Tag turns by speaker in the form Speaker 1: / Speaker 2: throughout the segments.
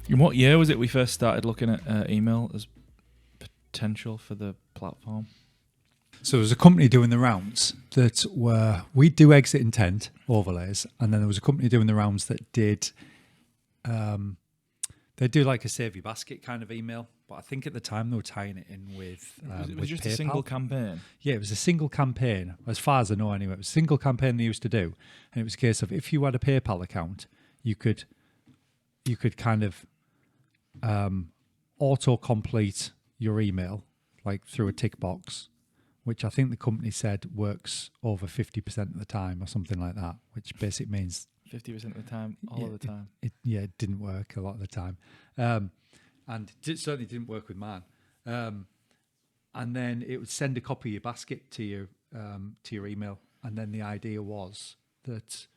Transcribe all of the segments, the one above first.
Speaker 1: In what year was it we first started looking at email as potential for the platform?
Speaker 2: So there was a company doing the rounds that were, we do exit intent overlays, and then there was a company doing the rounds that did, they do like a save your basket kind of email, but I think at the time they were tying it in with
Speaker 1: Was it
Speaker 2: with
Speaker 1: just
Speaker 2: PayPal.
Speaker 1: a single campaign?
Speaker 2: Yeah, it was a single campaign, as far as I know anyway. It was a single campaign they used to do, and it was a case of if you had a PayPal account, you could kind of auto-complete your email, like through a tick box, which I think the company said works over 50% of the time or something like that, which basically means
Speaker 1: 50% of the time, all of the time.
Speaker 2: it didn't work a lot of the time. And it certainly didn't work with mine. And then it would send a copy of your basket to your email. And then the idea was that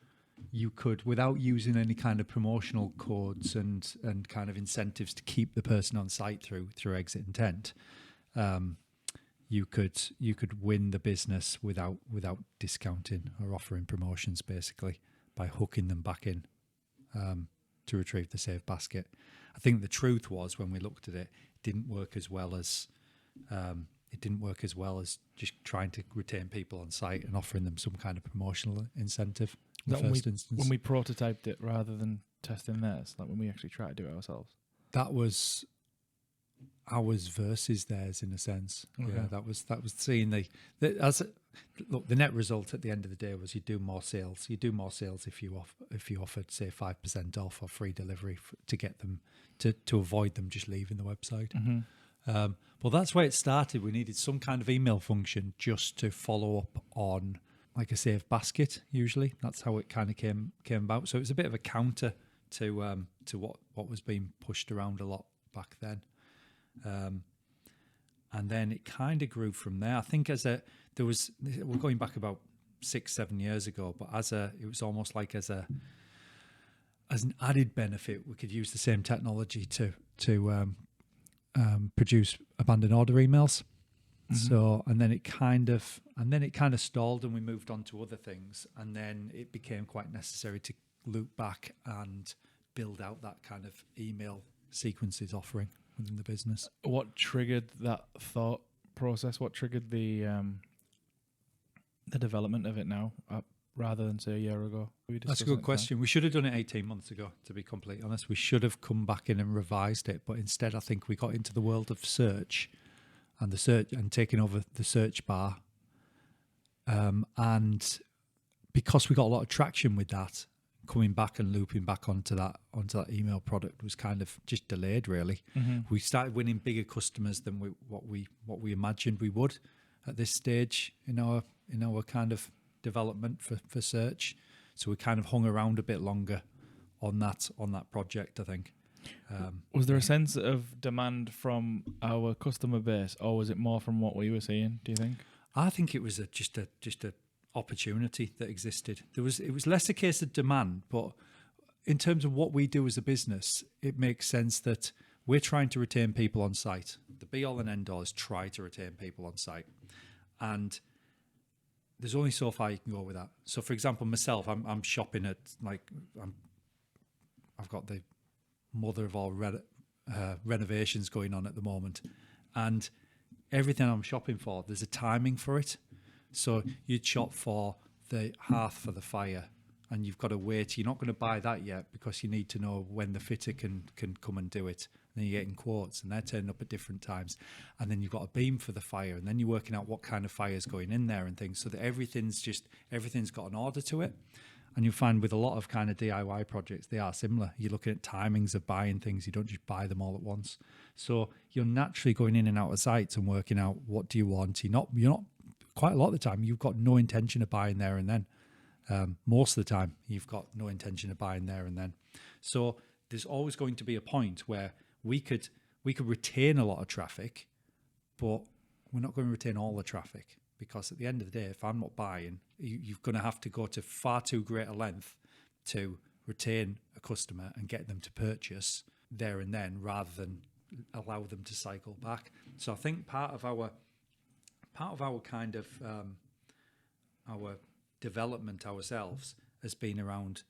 Speaker 2: you could, without using any kind of promotional codes and kind of incentives to keep the person on site through exit intent, you could win the business without discounting or offering promotions, basically, by hooking them back in to retrieve the saved basket. I think the truth was, when we looked at it, it didn't work as well as just trying to retain people on site and offering them some kind of promotional incentive in the first instance.
Speaker 1: When we prototyped it rather than testing theirs, like when we actually tried to do it ourselves.
Speaker 2: That was ours versus theirs, in a sense. Okay. Yeah, that was seeing the net result at the end of the day was you do more sales. You do more sales if you offered, say, 5% off or free delivery to get them to avoid them just leaving the website.
Speaker 1: Mm-hmm.
Speaker 2: Well, that's where it started. We needed some kind of email function just to follow up on, like a saved basket. Usually, that's how it kind of came about. So it was a bit of a counter to what was being pushed around a lot back then. And then it kind of grew from there. I think we're going back about 6-7 years ago, but it was almost like as an added benefit, we could use the same technology to produce abandoned order emails. Mm-hmm. So, and then it kind of stalled, and we moved on to other things, and then it became quite necessary to loop back and build out that kind of email sequences offering within the business.
Speaker 1: What triggered that thought process? What triggered the development of it now, rather than, say, a year ago?
Speaker 2: That's a good question. We should have done it 18 months ago, to be completely honest. We should have come back in and revised it, but instead I think we got into the world of search and taking over the search bar. And because we got a lot of traction with that, coming back and looping back onto that email product was kind of just delayed, really. Mm-hmm. We started winning bigger customers than what we imagined we would at this stage in our kind of development for search. So we kind of hung around a bit longer on that project, I think.
Speaker 1: Was there a sense of demand from our customer base, or was it more from what we were seeing, do you think?
Speaker 2: I think it was just a opportunity that existed. It was less a case of demand, but in terms of what we do as a business, it makes sense that we're trying to retain people on site. The be all and end all is try to retain people on site, and there's only so far you can go with that. So, for example, myself, I'm shopping at I've got the mother of all renovations going on at the moment, and everything I'm shopping for, there's a timing for it. So you'd shop for the hearth for the fire, and you've got to wait. You're not going to buy that yet because you need to know when the fitter can come and do it. And then you're getting quotes, and they're turning up at different times. And then you've got a beam for the fire, and then you're working out what kind of fire is going in there and things, so that everything's got an order to it. And you'll find with a lot of kind of DIY projects, they are similar. You're looking at timings of buying things. You don't just buy them all at once. So you're naturally going in and out of sites and working out what do you want. You're not quite a lot of the time, you've got no intention of buying there and then. Most of the time, you've got no intention of buying there and then. So there's always going to be a point where we could retain a lot of traffic, but we're not going to retain all the traffic, because at the end of the day, if I'm not buying, you're going to have to go to far too great a length to retain a customer and get them to purchase there and then, rather than allow them to cycle back. So I think part of our kind of our development ourselves has been around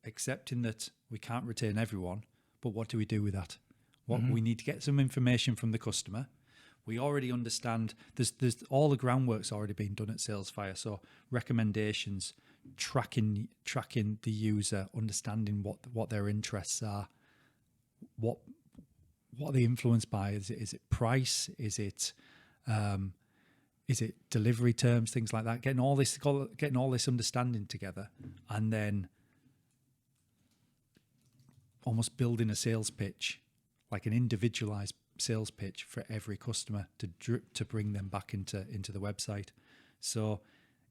Speaker 2: accepting that we can't retain everyone, but what do we do with that? What
Speaker 1: Mm-hmm.
Speaker 2: we need to get some information from the customer. We already understand there's all the groundwork's already been done at Salesfire. So recommendations, tracking the user, understanding what their interests are, what are they influenced by? Is it price? Is it delivery terms? Things like that. Getting all this understanding together, and then almost building a sales pitch, like an individualized sales pitch for every customer to bring them back into the website. So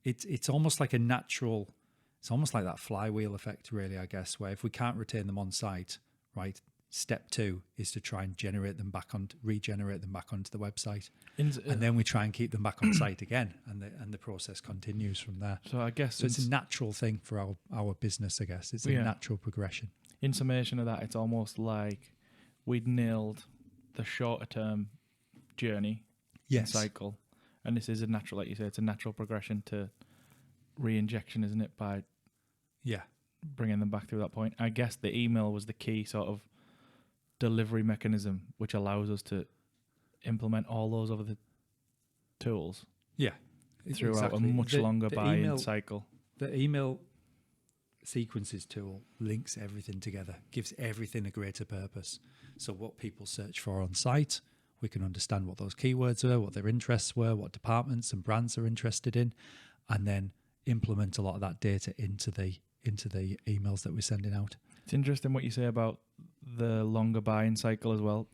Speaker 2: it's almost like a natural. It's almost like that flywheel effect, really, I guess, where if we can't retain them on site, right, step 2 is to try and regenerate them back onto the website, and then we try and keep them back on site again, and the process continues from there.
Speaker 1: So I guess
Speaker 2: it's a natural thing for our business. I guess it's a natural progression.
Speaker 1: In summation of that, it's almost like we'd nailed the shorter term journey cycle, and this is a natural, like you say, it's a natural progression to re-injection, isn't it, by bringing them back through that point. I guess the email was the key sort of delivery mechanism which allows us to implement all those other tools throughout a much longer buy-in cycle.
Speaker 2: The email sequences tool links everything together, gives everything a greater purpose. So what people search for on site, we can understand what those keywords were, what their interests were, what departments and brands are interested in, and then implement a lot of that data into the emails that we're sending out.
Speaker 1: It's interesting what you say about the longer buy-in cycle as well.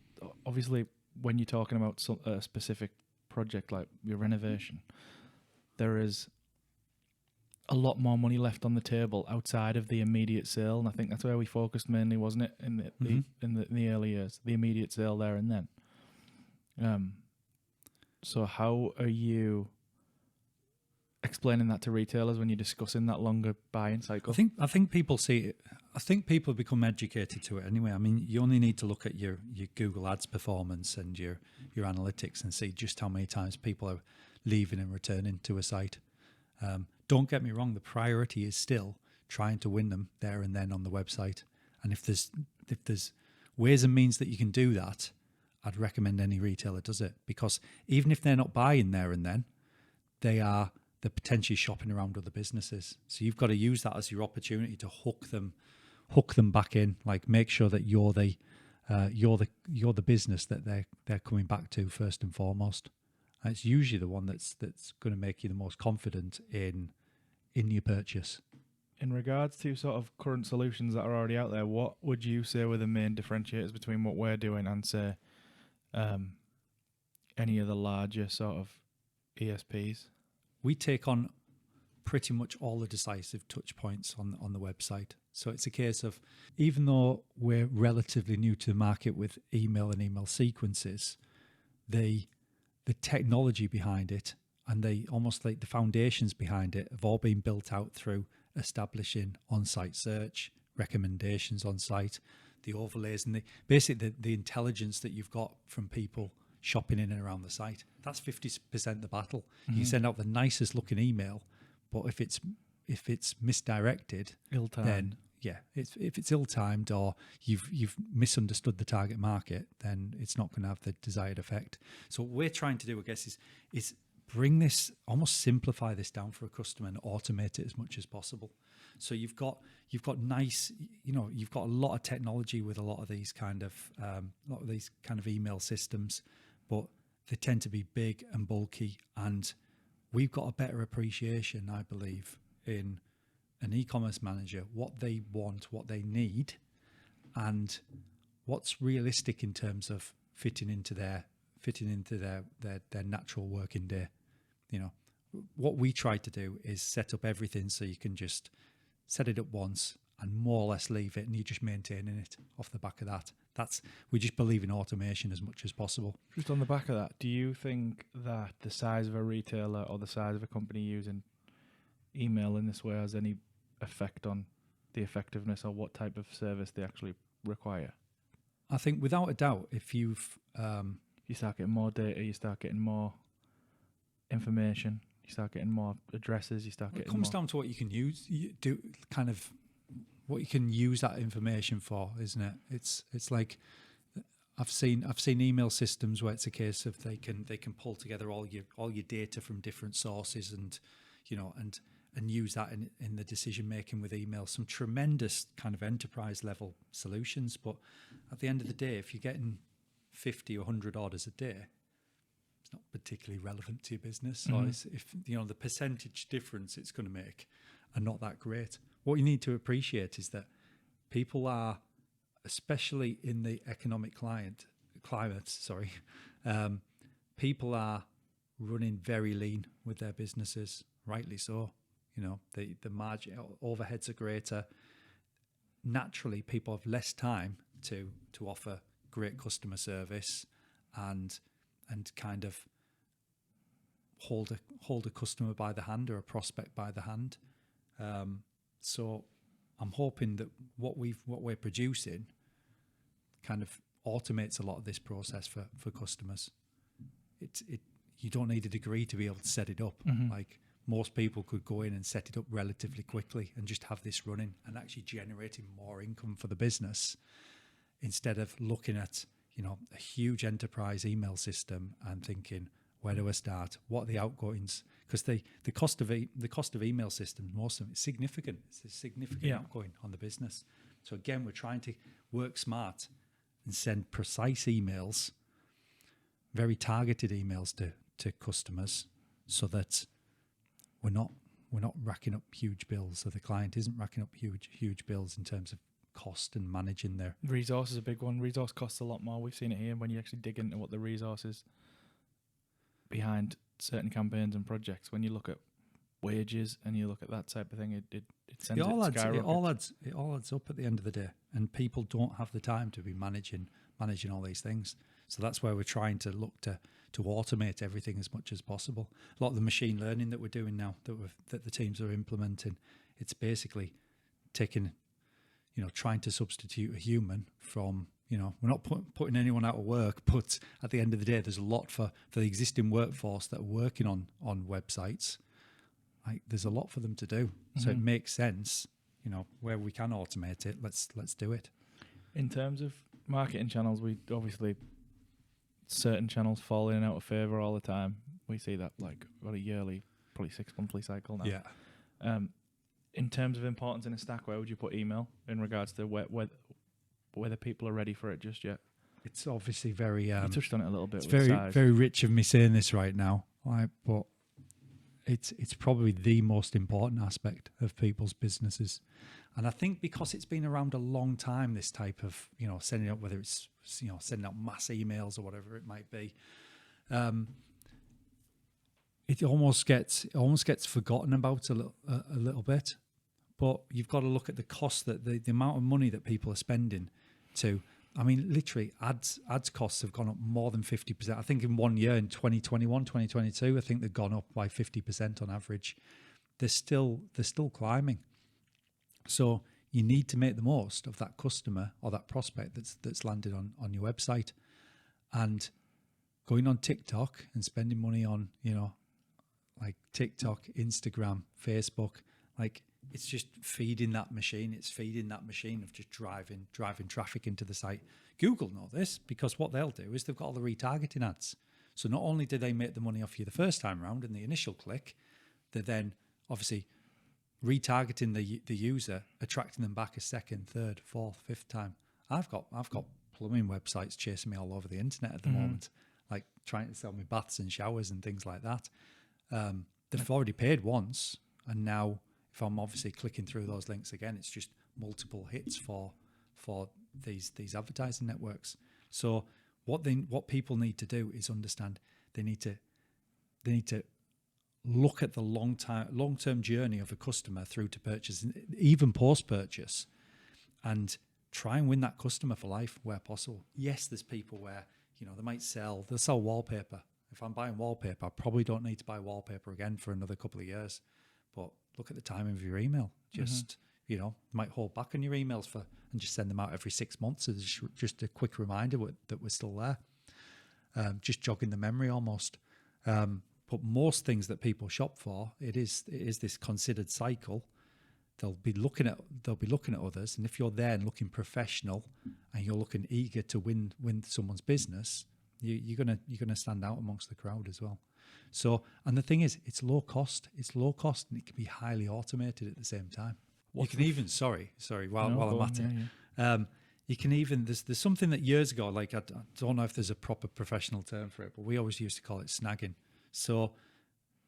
Speaker 1: Obviously, when you're talking about a specific project like your renovation, there is a lot more money left on the table outside of the immediate sale, and I think that's where we focused mainly, wasn't it, in the early years, the immediate sale there and then. So how are you explaining that to retailers when you're discussing that longer buy-in cycle?
Speaker 2: I think people see it. I think people become educated to it anyway. I mean, you only need to look at your Google Ads performance and your analytics and see just how many times people are leaving and returning to a site. Don't get me wrong, the priority is still trying to win them there and then on the website. And if there's ways and means that you can do that, I'd recommend any retailer does it, because even if they're not buying there and then, they're potentially shopping around other businesses. So you've got to use that as your opportunity to hook them back in. Like, make sure that you're the business that they're coming back to first and foremost. And it's usually the one that's going to make you the most confident in your purchase.
Speaker 1: In regards to sort of current solutions that are already out there, what would you say were the main differentiators between what we're doing and, say, any of the larger sort of ESPs?
Speaker 2: We take on pretty much all the decisive touch points on the website. So it's a case of, even though we're relatively new to the market with email and email sequences, the technology behind it and almost like the foundations behind it have all been built out through establishing on-site search, recommendations on site, the overlays, and the intelligence that you've got from people shopping in and around the site. That's 50% the battle. Mm-hmm. You send out the nicest looking email, but if it's misdirected, then if it's ill-timed or you've misunderstood the target market, then it's not going to have the desired effect. So what we're trying to do, I guess, is bring this, almost simplify this down for a customer and automate it as much as possible. So you've got nice, you've got a lot of technology with a lot of these kind of email systems, but they tend to be big and bulky, and we've got a better appreciation, I believe, in an e-commerce manager, what they want, what they need, and what's realistic in terms of fitting into their natural working day. What we try to do is set up everything so you can just set it up once and more or less leave it, and you're just maintaining it off the back of that. We just believe in automation as much as possible.
Speaker 1: Just on the back of that, do you think that the size of a retailer or the size of a company using email in this way has any effect on the effectiveness or what type of service they actually require?
Speaker 2: I think without a doubt, if you
Speaker 1: start getting more data, you start getting more information, you start getting more addresses, you start getting
Speaker 2: it comes
Speaker 1: more.
Speaker 2: down to what you can use. You do kind of use that information for, isn't it? It's like I've seen email systems where it's a case of they can pull together all your data from different sources and use that in the decision making with email. Some tremendous kind of enterprise level solutions, but at the end of the day, if you're getting 50 or 100 orders a day, it's not particularly relevant to your business.
Speaker 1: Mm-hmm.
Speaker 2: Or if the percentage difference it's going to make are not that great. What you need to appreciate is that people are, especially in the economic climate, people are running very lean with their businesses, rightly so. The margin overheads are greater. Naturally, people have less time to offer great customer service and kind of hold a customer by the hand or a prospect by the hand. So I'm hoping that what we're producing kind of automates a lot of this process for customers. You don't need a degree to be able to set it up.
Speaker 1: Mm-hmm.
Speaker 2: Like most people could go in and set it up relatively quickly and just have this running and actually generating more income for the business instead of looking at a huge enterprise email system and thinking, where do I start? What are the outgoings? Because the cost of email systems, most of them, is significant. It's a significant outgoing on the business. So again, we're trying to work smart and send precise emails, very targeted emails to customers, so that we're not racking up huge bills. So the client isn't racking up huge bills in terms of cost and managing their
Speaker 1: resource is a big one. Resource costs a lot more. We've seen it here when you actually dig into what the resource is behind certain campaigns and projects. When you look at wages and you look at that type of thing, it sends
Speaker 2: it all adds up at the end of the day, and people don't have the time to be managing all these things. So that's where we're trying to look to automate everything as much as possible. A lot of the machine learning that we're doing now, that the teams are implementing, it's basically taking, trying to substitute a human from, we're not putting anyone out of work, but at the end of the day, there's a lot for the existing workforce that are working on websites. Like there's a lot for them to do. Mm-hmm. So it makes sense, where we can automate it, let's do it.
Speaker 1: In terms of marketing channels, we obviously, certain channels fall in and out of favour all the time. We see that like about a yearly, probably 6 monthly cycle now.
Speaker 2: Yeah.
Speaker 1: In terms of importance in a stack, where would you put email in regards to whether people are ready for it just yet?
Speaker 2: It's obviously very...
Speaker 1: you touched on it a little bit.
Speaker 2: It's very rich of me saying this right now, but it's probably the most important aspect of people's businesses. And I think because it's been around a long time, this type of, sending out, whether it's, sending out mass emails or whatever it might be, it almost gets forgotten about a little bit. But you've got to look at the cost, that the amount of money that people are spending literally ads costs have gone up more than 50%. I think in 1 year, in 2021, 2022, I think they've gone up by 50% on average. They're still climbing. So you need to make the most of that customer or that prospect that's landed on your website. And going on TikTok and spending money on, like TikTok, Instagram, Facebook, like it's just feeding that machine. It's feeding that machine of just driving traffic into the site. Google know this, because what they'll do is they've got all the retargeting ads. So not only do they make the money off you the first time around in the initial click, they're then obviously retargeting the user, attracting them back a second, third, fourth, fifth time. I've got plumbing websites chasing me all over the internet at the moment, like trying to sell me baths and showers and things like that. They've already paid once, and now if I'm obviously clicking through those links again, it's just multiple hits for these advertising networks. So what people need to do is understand they need to look at the long-term journey of a customer through to purchase, even post-purchase, and try and win that customer for life where possible. Yes, there's people where, they'll sell wallpaper. If I'm buying wallpaper, I probably don't need to buy wallpaper again for another couple of years. But look at the timing of your email. Just, might hold back on your emails and just send them out every 6 months as just a quick reminder that we're still there. Just jogging the memory almost. But most things that people shop for, it is this considered cycle they'll be looking at others, and if you're there and looking professional and you're looking eager to win someone's business, you're gonna stand out amongst the crowd as well. So, and the thing is, it's low cost, and it can be highly automated at the same time. You can even while I'm at it. You can even there's something that years ago, like I don't know if there's a proper professional term for it, but we always used to call it snagging. So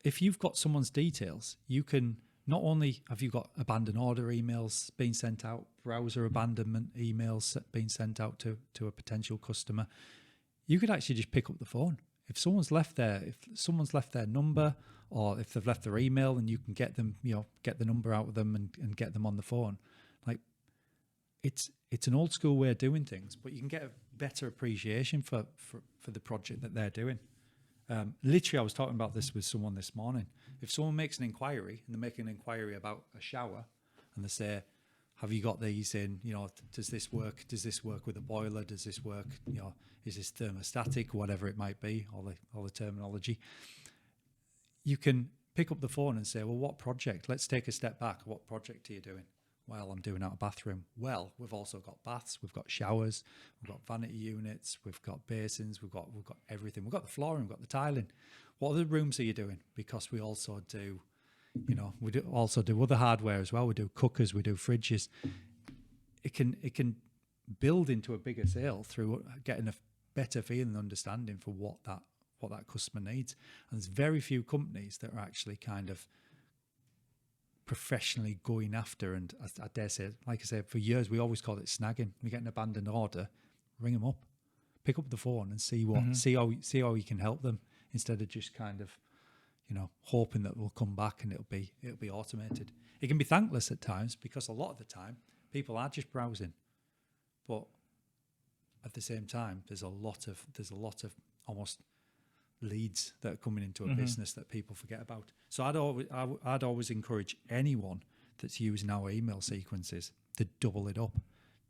Speaker 2: if you've got someone's details, you can not only have you got abandoned order emails being sent out, browser abandonment emails being sent out to a potential customer, you could actually just pick up the phone. If someone's left their number, or if they've left their email, and you can get them, get the number out of them and get them on the phone. Like, it's an old school way of doing things, but you can get a better appreciation for the project that they're doing. Literally, I was talking about this with someone this morning. If someone makes an inquiry, and they're making an inquiry about a shower, and they say, have you got these in, does this work? Does this work with a boiler? Does this work, is this thermostatic, whatever it might be, all the terminology. You can pick up the phone and say, well, what project? Let's take a step back. What project are you doing? Well, I'm doing out a bathroom. Well, we've also got baths, we've got showers, we've got vanity units, we've got basins, we've got everything. We've got the flooring, we've got the tiling. What other rooms are you doing? Because we also do, also do other hardware as well. We do cookers, we do fridges. It can build into a bigger sale through getting a better feeling and understanding for what that customer needs. And there's very few companies that are actually kind of professionally going after, and I dare say, like I said, for years we always called it snagging. We get an abandoned order, ring them up, pick up the phone and see how you can help them, instead of just kind of hoping that they'll come back and it'll be automated. It can be thankless at times, because a lot of the time people are just browsing, but at the same time there's a lot of almost leads that are coming into a business that people forget about. So I'd always encourage anyone that's using our email sequences to double it up.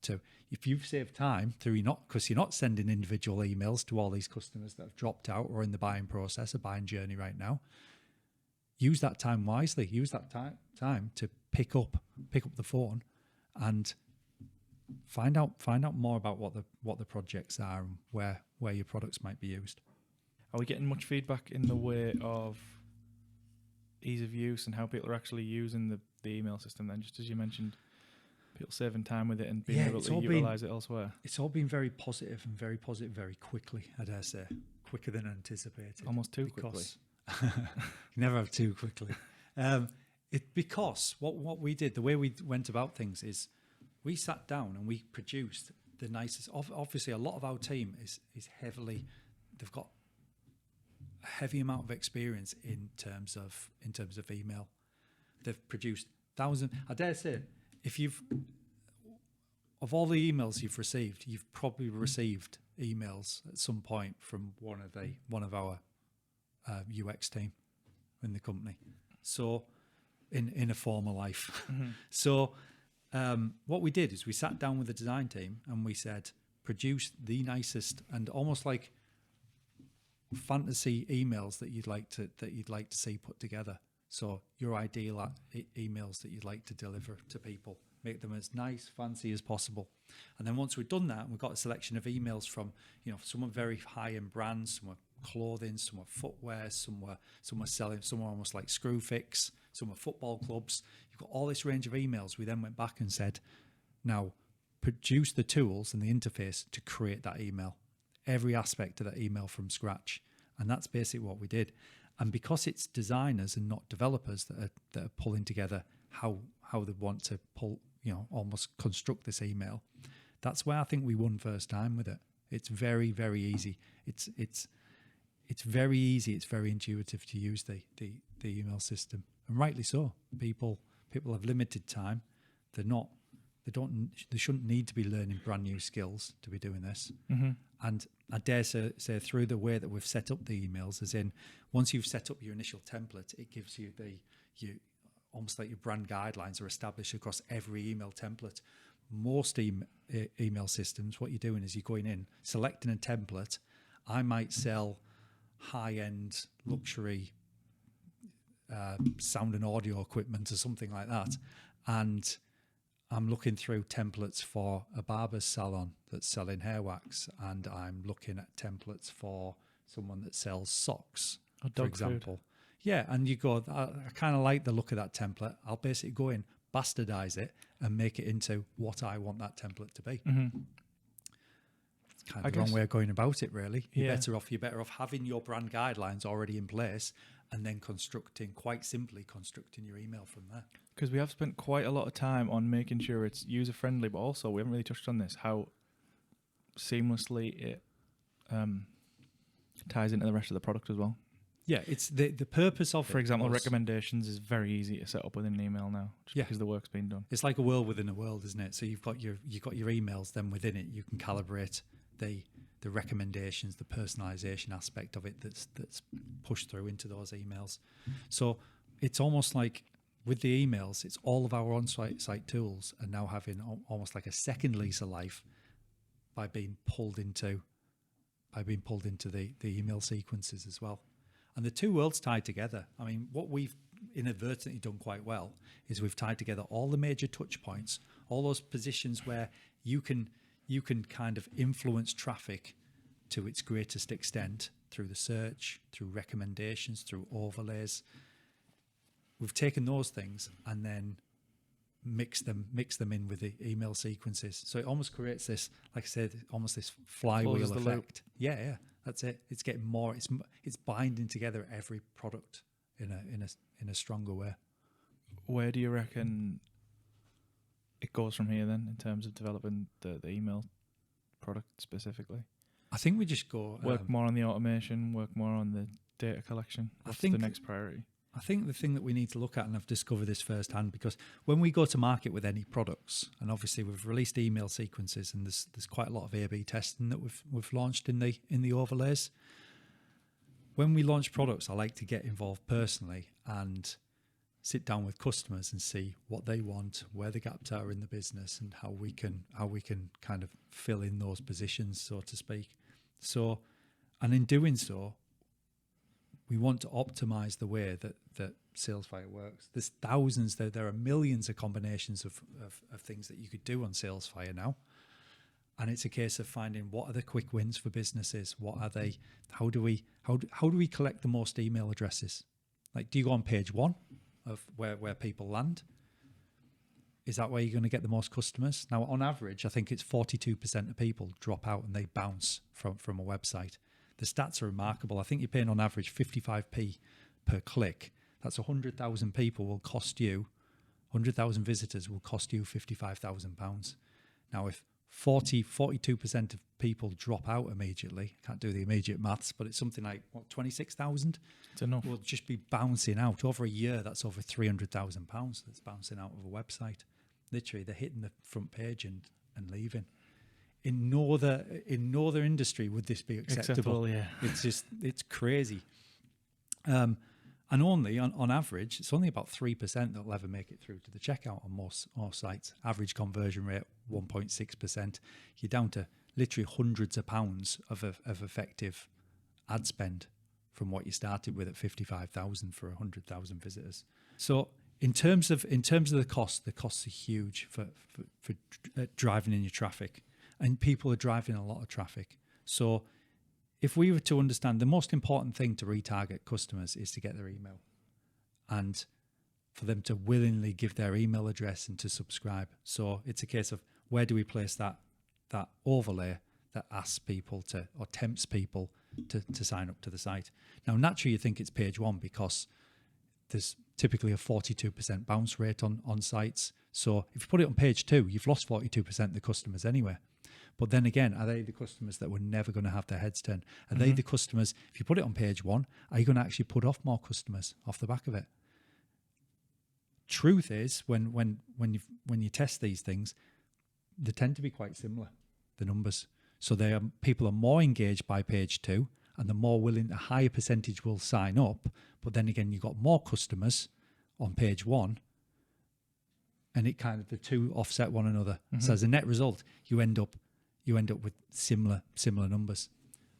Speaker 2: So if you've saved time because you're not sending individual emails to all these customers that have dropped out or in the buying process or buying journey right now, use that time wisely. Use that time to pick up the phone and find out more about what the projects are and where your products might be used.
Speaker 1: Are we getting much feedback in the way of ease of use and how people are actually using the email system then? Just as you mentioned, people saving time with it and being able to utilise it elsewhere. It's
Speaker 2: all been very positive very quickly, I dare say. Quicker than anticipated.
Speaker 1: Almost too quickly.
Speaker 2: You never have too quickly. Because what we did, the way we went about things is we sat down and we produced the nicest. Obviously, a lot of our team is heavily, they've got a heavy amount of experience in terms of email. They've produced thousands. I dare say, of all the emails you've received, you've probably received emails at some point from one of our UX team in the company. So in a former life. So what we did is we sat down with the design team and we said, produce the nicest and almost like fantasy emails that you'd like to see put together. So your ideal emails that you'd like to deliver to people, make them as nice, fancy as possible. And then once we've done that, we've got a selection of emails from, some are very high-end brands, some are clothing, some are footwear, some were selling, some are almost like Screwfix, some are football clubs. You've got all this range of emails. We then went back and said, now produce the tools and the interface to create that email, every aspect of that email from scratch. And that's basically what we did. And because it's designers and not developers that are pulling together how they want to almost construct this email, that's where I think we won first time with it. It's very, very easy. It's very easy. It's very intuitive to use the email system, and rightly so. People have limited time. They shouldn't need to be learning brand new skills to be doing this. And I dare say through the way that we've set up the emails, as in once you've set up your initial template, it gives you almost like your brand guidelines are established across every email template. Most email systems, what you're doing is you're going in, selecting a template. I might sell high-end luxury sound and audio equipment or something like that. and I'm looking through templates for a barber's salon that's selling hair wax, and I'm looking at templates for someone that sells socks,
Speaker 1: Or
Speaker 2: for
Speaker 1: dog
Speaker 2: example. Yeah, and you go, I kind of like the look of that template. I'll basically go in, bastardize it, and make it into what I want that template to be.
Speaker 1: food. Mm-hmm.
Speaker 2: It's kind of the wrong way of going about it, really. You're
Speaker 1: Yeah.
Speaker 2: better off having your brand guidelines already in place, and then quite simply constructing your email from there.
Speaker 1: Because we have spent quite a lot of time on making sure it's user friendly, but also we haven't really touched on this, how seamlessly it ties into the rest of the product as well.
Speaker 2: Yeah, it's the purpose of
Speaker 1: For
Speaker 2: it
Speaker 1: example,
Speaker 2: was-
Speaker 1: recommendations is very easy to set up within an email now, just
Speaker 2: Yeah.
Speaker 1: because the work's been done.
Speaker 2: It's like a world within a world, isn't it? So you've got your emails, then within it you can calibrate the recommendations, the personalization aspect of it that's pushed through into those emails. So it's almost like with the emails, it's all of our on-site tools are now having almost like a second lease of life by being pulled into the email sequences as well. And the two worlds tied together. I mean, what we've inadvertently done quite well is we've tied together all the major touch points, all those positions where you can kind of influence traffic to its greatest extent through the search, through recommendations, through overlays. We've taken those things and then mix them in with the email sequences. So it almost creates this, like I said, almost this flywheel
Speaker 1: Closes the loop.
Speaker 2: effect. Yeah, that's it. It's getting more. It's binding together every product in a stronger way.
Speaker 1: Where do you reckon it goes from here then in terms of developing the email product specifically?
Speaker 2: I think we just go
Speaker 1: Work more on the automation, work more on the data collection. What's the next priority?
Speaker 2: I think the thing that we need to look at, and I've discovered this firsthand, because when we go to market with any products, and obviously we've released email sequences, and there's quite a lot of A/B testing that we've launched in the overlays. When we launch products, I like to get involved personally and sit down with customers and see what they want, where the gaps are in the business, and how we can kind of fill in those positions, so to speak. So, and in doing so, we want to optimize the way that Salesfire works. There's thousands, there are millions of combinations of things that you could do on Salesfire now. And it's a case of finding what are the quick wins for businesses? What are they? How do we collect the most email addresses? Like, do you go on page one of where people land? Is that where you're going to get the most customers? Now, on average, I think it's 42% of people drop out and they bounce from a website. The stats are remarkable. I think you're paying on average 55p per click. That's 100,000 people will cost you, 100,000 visitors will cost you £55,000. Now, if 42% of people drop out immediately, can't do the immediate maths, but it's something like, 26,000?
Speaker 1: It's enough.
Speaker 2: Will just be bouncing out. Over a year, that's over £300,000 that's bouncing out of a website. Literally, they're hitting the front page and leaving. In no other industry would this be acceptable.
Speaker 1: Yeah.
Speaker 2: It's crazy. And only on average, it's only about 3% that will ever make it through to the checkout on most sites. Average conversion rate 1.6%. You're down to literally hundreds of pounds of effective ad spend from what you started with at 55,000 for 100,000 visitors. So in terms of the costs are huge for driving in your traffic. And people are driving a lot of traffic. So if we were to understand, the most important thing to retarget customers is to get their email and for them to willingly give their email address and to subscribe. So it's a case of where do we place that overlay that asks people to, or tempts people to sign up to the site. Now, naturally, you think it's page one because there's typically a 42% bounce rate on sites. So if you put it on page two, you've lost 42% of the customers anyway. But then again, are they the customers that were never going to have their heads turned? Are they the customers, if you put it on page one, are you going to actually put off more customers off the back of it? Truth is, when you test these things, they tend to be quite similar, the numbers. So people are more engaged by page two, and the more willing, a higher percentage will sign up. But then again, you've got more customers on page one, and it kind of, the two offset one another. So as a net result, you end up with similar numbers.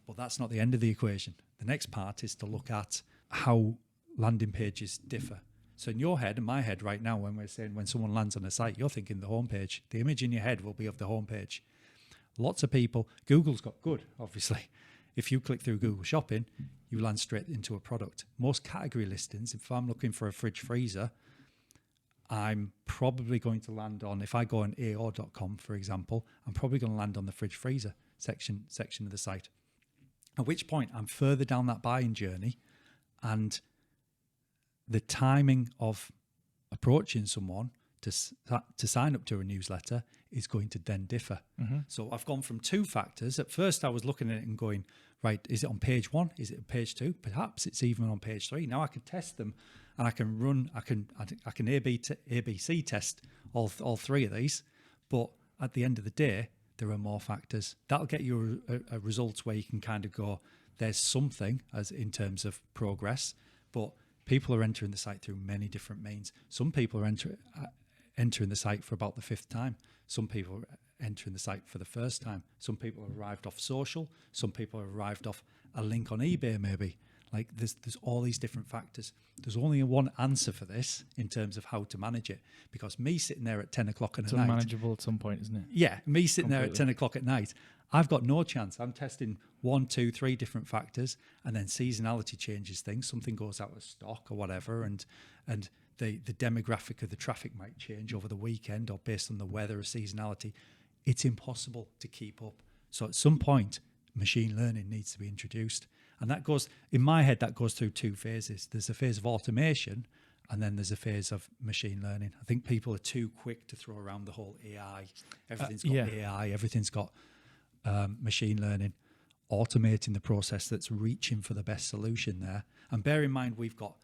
Speaker 2: But that's not the end of the equation. The next part is to look at how landing pages differ. So in your head and my head right now, when we're saying when someone lands on a site, you're thinking the homepage. The image in your head will be of the homepage. Lots of people, Google's got good, obviously. If you click through Google Shopping, you land straight into a product. Most category listings, if I'm looking for a fridge freezer, I'm probably going to land on, if I go on AO.com, for example, I'm probably going to land on the fridge freezer section of the site. At which point I'm further down that buying journey, and the timing of approaching someone to sign up to a newsletter is going to then differ. So I've gone from 2 factors. At first I was looking at it and going, right, is it on page 1? Is it on page 2? Perhaps it's even on page 3. Now I can test them, and I can ABC test all 3 of these. But at the end of the day, there are more factors. That'll get you a result where you can kind of go, there's something as in terms of progress, but people are entering the site through many different means. Some people are entering the site for about the 5th time. Some people are entering the site for the first time. Some people have arrived off social. Some people have arrived off a link on eBay maybe. Like there's all these different factors. There's only one answer for this in terms of how to manage it, because me sitting there at 10 o'clock at night.
Speaker 1: It's unmanageable at some point, isn't it?
Speaker 2: Yeah, me sitting there at 10 o'clock at night, I've got no chance. I'm testing 1, 2, 3 different factors, and then seasonality changes things. Something goes out of stock or whatever, and the demographic of the traffic might change over the weekend or based on the weather or seasonality. It's impossible to keep up. So at some point, machine learning needs to be introduced. And that goes, in my head, that goes through 2 phases. There's a phase of automation, and then there's a phase of machine learning. I think people are too quick to throw around the whole AI. Everything's got AI, everything's got machine learning, automating the process that's reaching for the best solution there. And bear in mind, we've got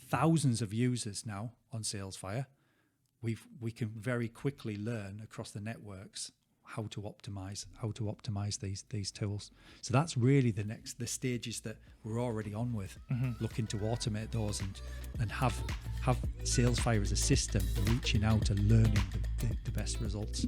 Speaker 2: thousands of users now on Salesfire. We can very quickly learn across the networks how to optimize these tools. So that's really the stages that we're already on with, looking to automate those and have Salesfire as a system reaching out and learning the best results.